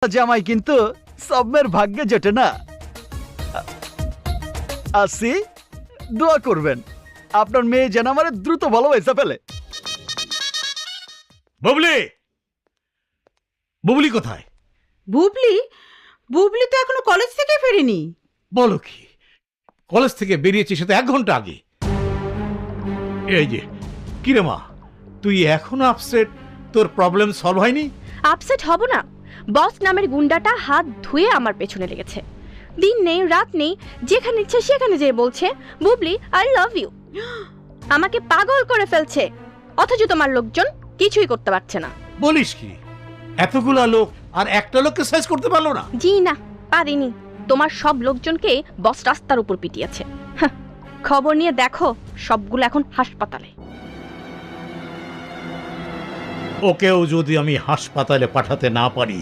জামাই কিন্তু সবের ভাগ্যে জোটে না। আসি, দোয়া করবেন আপনার মেয়ে যেন আমার দ্রুত ভালোবাসা ফেলে। বুবলি, বুবলি কোথায়? বুবলি? বুবলি তো এখনো কলেজ থেকে ফেরেনি। বলো কি, কলেজ থেকে বেরিয়েছি সে তো 1 ঘন্টা আগে। এই যে কিরে মা, তুই এখনো আপসেট? তোর প্রবলেম সলভ হয়নি? আপসেট হব না? বস নামের গুন্ডাটা হাত ধুয়ে আমার পেছনে লেগেছে। দিন নেই রাত নেই, যেখানে ইচ্ছে সেখানে যেয়ে বলছে বুবলি আই লাভ ইউ। আমাকে পাগল করে ফেলছে, অথচ তোমার লোকজন কিছুই করতে পারছে না। বলিস কি, এতগুলা লোক আর একটা লোককে সাইজ করতে পারলো না? জি না, পারিনি। তোমার সব লোকজনকে বস রাস্তার উপর পিটিয়েছে। হাহ, খবর নিয়ে দেখো, সবগুলো এখন হাসপাতালে। ওকেও যদি আমি হাসপাতালে পাঠাতে না পারি